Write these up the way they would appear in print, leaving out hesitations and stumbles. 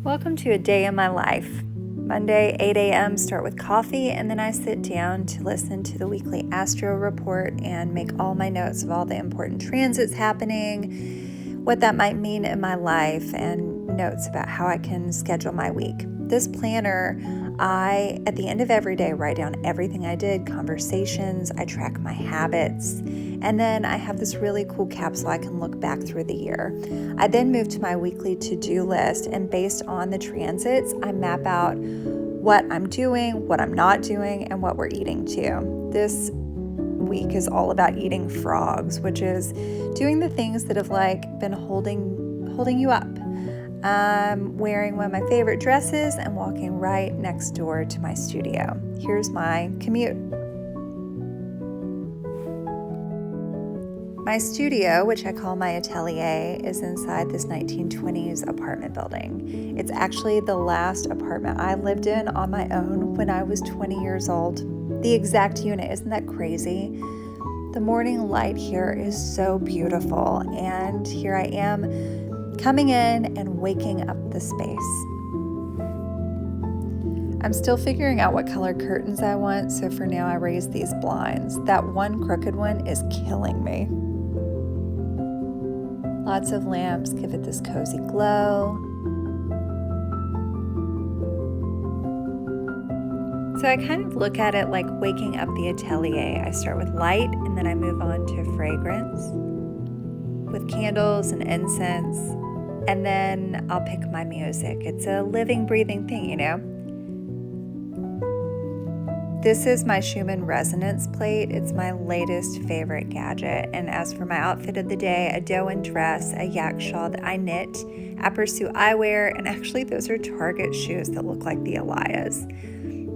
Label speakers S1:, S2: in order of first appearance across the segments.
S1: Welcome to a day in my life. Monday, 8 a.m., start with coffee, and then I sit down to listen to the weekly astro report and make all my notes of all the important transits happening, what that might mean in my life, and notes about how I can schedule my week. This planner, at the end of every day, write down everything I did, conversations, I track my habits, and then I have this really cool capsule I can look back through the year. I then move to my weekly to-do list, and based on the transits, I map out what I'm doing, what I'm not doing, and what we're eating too. This week is all about eating frogs, which is doing the things that have been holding you up. I'm wearing one of my favorite dresses and walking right next door to my studio. Here's my commute. My studio, which I call my atelier, is inside this 1920s apartment building. It's actually the last apartment I lived in on my own when I was 20 years old. The exact unit, isn't that crazy? The morning light here is so beautiful, and here I am coming in and waking up the space. I'm still figuring out what color curtains I want, so for now I raise these blinds. That one crooked one is killing me. Lots of lamps give it this cozy glow. So I kind of look at it like waking up the atelier. I start with light and then I move on to fragrance with candles and incense, and then I'll pick my music. It's a living, breathing thing, you know? This is my Schumann resonance plate. It's my latest favorite gadget. And as for my outfit of the day, a Doan dress, a yak shawl that I knit, Appersu eyewear, and actually those are Target shoes that look like the Elias.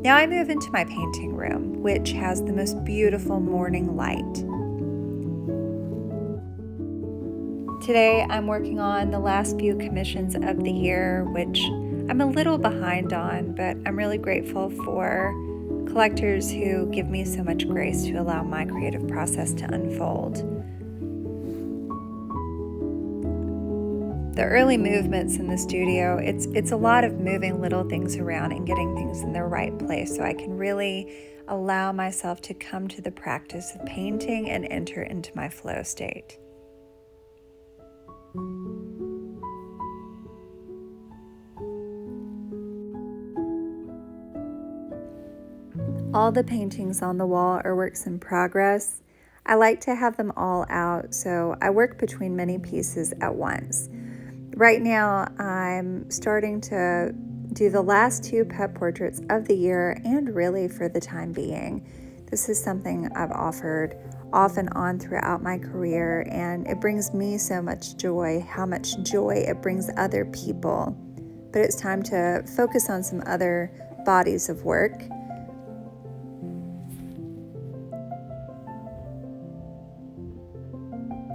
S1: Now I move into my painting room, which has the most beautiful morning light. Today I'm working on the last few commissions of the year, which I'm a little behind on, but I'm really grateful for collectors who give me so much grace to allow my creative process to unfold. The early movements in the studio, it's a lot of moving little things around and getting things in their right place so I can really allow myself to come to the practice of painting and enter into my flow state. All the paintings on the wall are works in progress. I like to have them all out, so I work between many pieces at once. Right now, I'm starting to do the last two pet portraits of the year and really for the time being. This is something I've offered off and on throughout my career, and it brings me so much joy, how much joy it brings other people. But it's time to focus on some other bodies of work.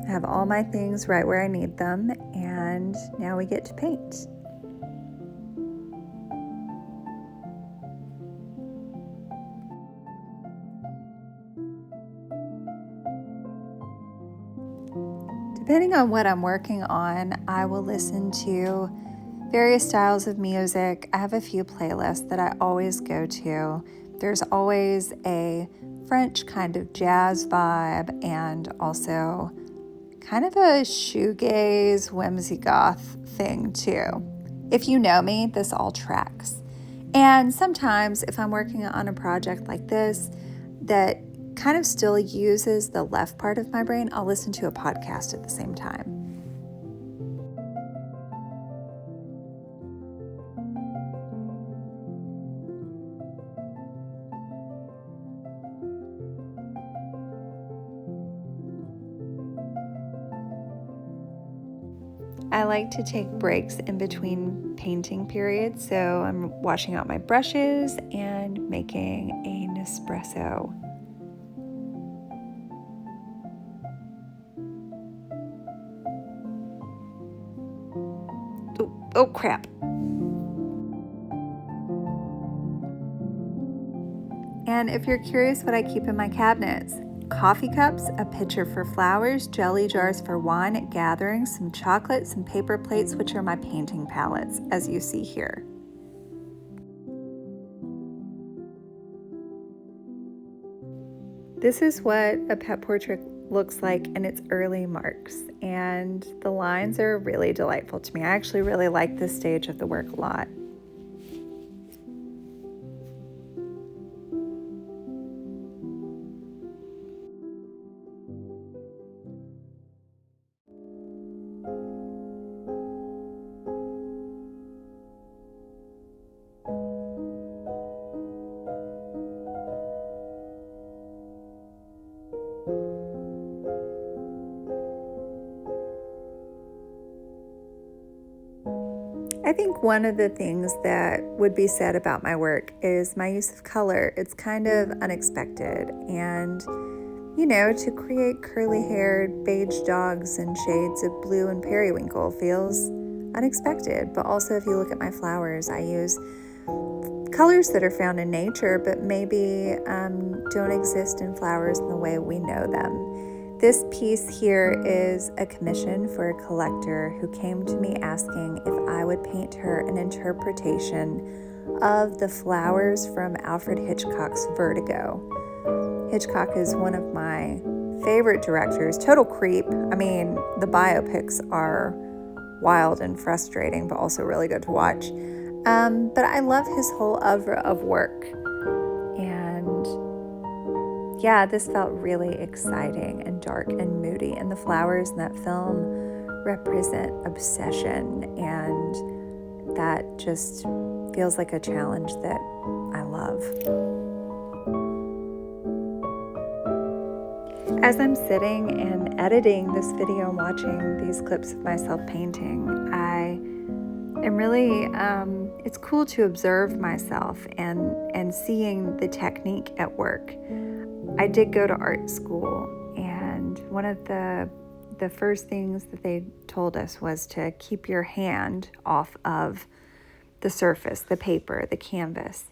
S1: I have all my things right where I need them, and now we get to paint. Depending on what I'm working on, I will listen to various styles of music. I have a few playlists that I always go to. There's always a French kind of jazz vibe and also kind of a shoegaze, whimsy goth thing too. If you know me, this all tracks. And sometimes if I'm working on a project like this that kind of still uses the left part of my brain, I'll listen to a podcast at the same time. I like to take breaks in between painting periods, so I'm washing out my brushes and making an espresso. Oh crap. And if you're curious what I keep in my cabinets, coffee cups, a pitcher for flowers, jelly jars for wine at gatherings, some chocolate, some paper plates, which are my painting palettes, as you see here. This is what a pet portrait looks like in its early marks, and the lines are really delightful to me. I actually really like this stage of the work a lot. I think one of the things that would be said about my work is my use of color. It's kind of unexpected, and to create curly-haired beige dogs and shades of blue and periwinkle feels unexpected. But also, if you look at my flowers, I use colors that are found in nature but maybe don't exist in flowers in the way we know them. This piece here is a commission for a collector who came to me asking if I would paint her an interpretation of the flowers from Alfred Hitchcock's Vertigo. Hitchcock is one of my favorite directors. Total creep. I mean, the biopics are wild and frustrating, but also really good to watch. But I love his whole oeuvre of work. And yeah, this felt really exciting and dark and moody. And the flowers in that film represent obsession. And that just feels like a challenge that I love. As I'm sitting and editing this video and watching these clips of myself painting, I am really, it's cool to observe myself and seeing the technique at work. I did go to art school, and one of the first things that they told us was to keep your hand off of the surface, the paper, the canvas.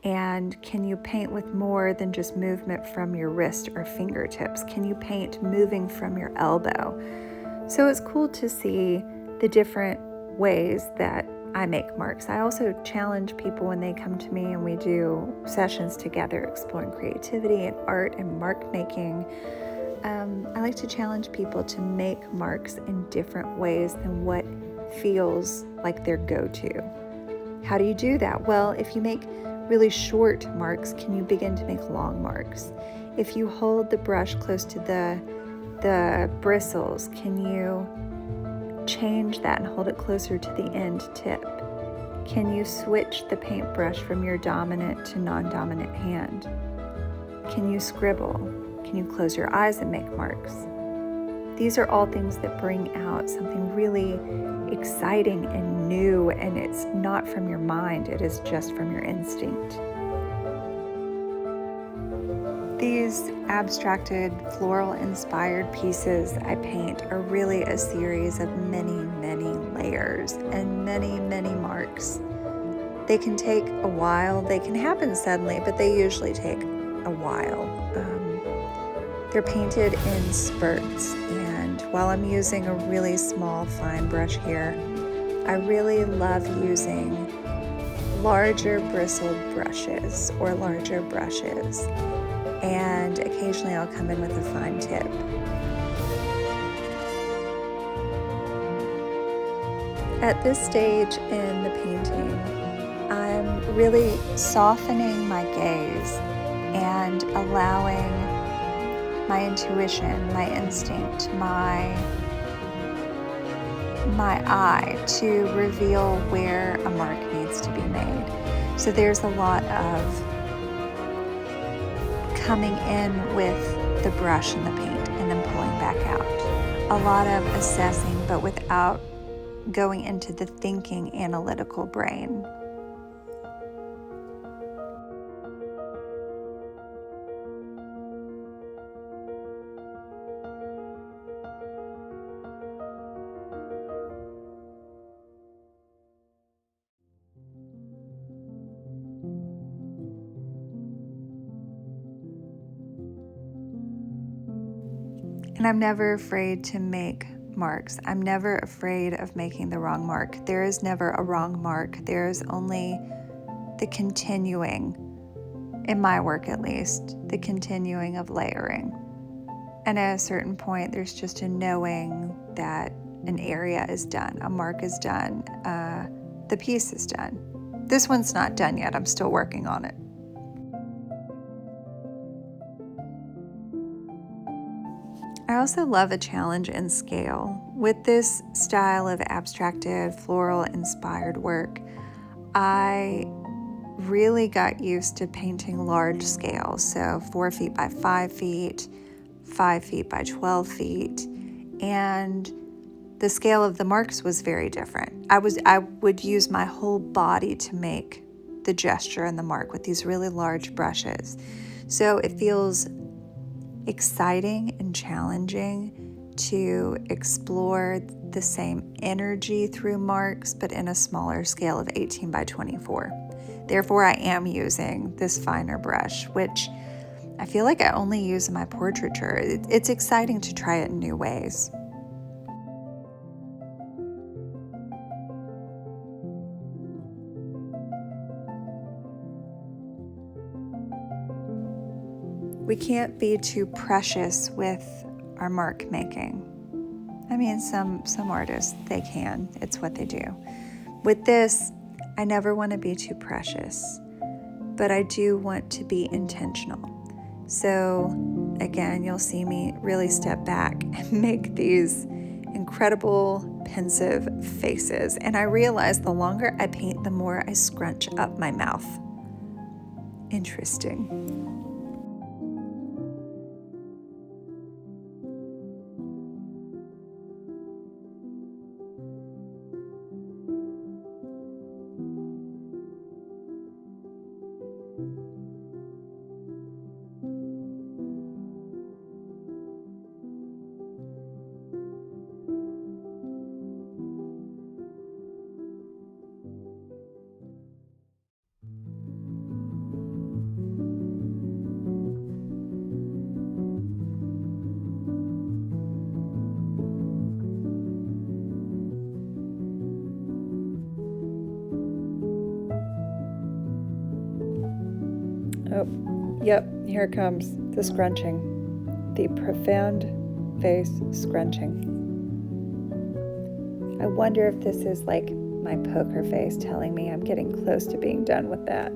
S1: And can you paint with more than just movement from your wrist or fingertips? Can you paint moving from your elbow? So it's cool to see the different ways that I make marks. I also challenge people when they come to me and we do sessions together exploring creativity and art and mark making. I like to challenge people to make marks in different ways than what feels like their go-to. How do you do that? Well, if you make really short marks, can you begin to make long marks? If you hold the brush close to the bristles, can you change that and hold it closer to the end tip? Can you switch the paintbrush from your dominant to non-dominant hand? Can you scribble? Can you close your eyes and make marks? These are all things that bring out something really exciting and new, and it's not from your mind, it is just from your instinct. These abstracted, floral-inspired pieces I paint are really a series of many, many layers and many, many marks. They can take a while, they can happen suddenly, but they usually take a while. They're painted in spurts, and while I'm using a really small, fine brush here, I really love using larger bristled brushes or larger brushes, and occasionally I'll come in with a fine tip. At this stage in the painting, I'm really softening my gaze and allowing my intuition, my instinct, my eye to reveal where a mark needs to be made. So there's a lot of coming in with the brush and the paint and then pulling back out. A lot of assessing, but without going into the thinking, analytical brain. And I'm never afraid to make marks. I'm never afraid of making the wrong mark. There is never a wrong mark. There is only the continuing, in my work at least, the continuing of layering. And at a certain point, there's just a knowing that an area is done, a mark is done, the piece is done. This one's not done yet. I'm still working on it. I also love a challenge in scale. With this style of abstracted, floral-inspired work, I really got used to painting large scales, so 4 feet by 5 feet, 5 feet by 12 feet, and the scale of the marks was very different. I would use my whole body to make the gesture and the mark with these really large brushes. So it feels exciting and challenging to explore the same energy through marks, but in a smaller scale of 18 by 24. Therefore, I am using this finer brush, which I feel like I only use in my portraiture. It's exciting to try it in new ways. We can't be too precious with our mark making. I mean, some artists, they can. It's what they do. With this, I never want to be too precious, but I do want to be intentional. So again, you'll see me really step back and make these incredible pensive faces. And I realize the longer I paint, the more I scrunch up my mouth. Interesting. Oh, yep, here it comes, the scrunching, the profound face scrunching. I wonder if this is like my poker face telling me I'm getting close to being done with that.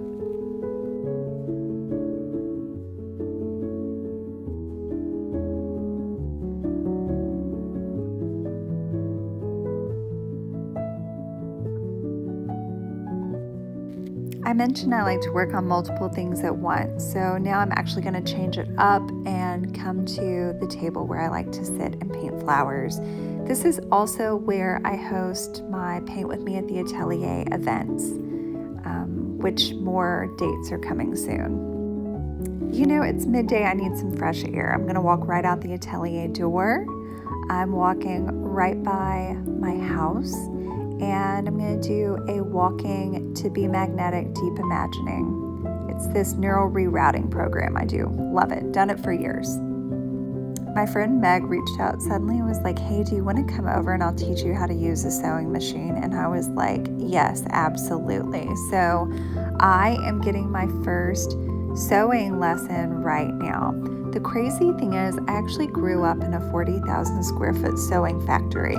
S1: I mentioned I like to work on multiple things at once, so now I'm actually going to change it up and come to the table where I like to sit and paint flowers. This is also where I host my Paint With Me at the Atelier events, which more dates are coming soon. You know, it's midday, I need some fresh air. I'm going to walk right out the atelier door. I'm walking right by my house. And I'm going to do a walking to be magnetic deep imagining. It's this neural rerouting program I do. Love it. Done it for years. My friend Meg reached out suddenly and was like, hey, do you want to come over and I'll teach you how to use a sewing machine? And I was like, yes, absolutely. So I am getting my first sewing lesson right now. The crazy thing is I actually grew up in a 40,000 square foot sewing factory.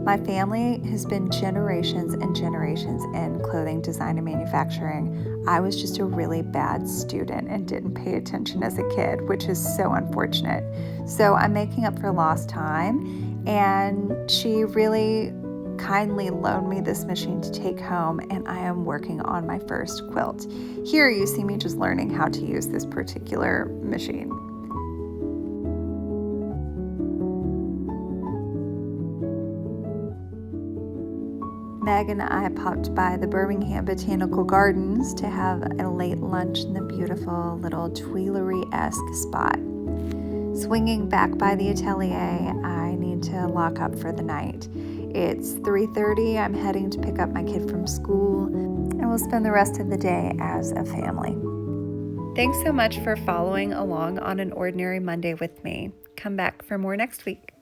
S1: My family has been generations and generations in clothing design and manufacturing. I was just a really bad student and didn't pay attention as a kid, which is so unfortunate. So I'm making up for lost time, and she really kindly loaned me this machine to take home, and I am working on my first quilt. Here you see me just learning how to use this particular machine. Meg and I popped by the Birmingham Botanical Gardens to have a late lunch in the beautiful little Tuileries-esque spot. Swinging back by the atelier, I need to lock up for the night. It's 3:30, I'm heading to pick up my kid from school, and we'll spend the rest of the day as a family. Thanks so much for following along on an ordinary Monday with me. Come back for more next week.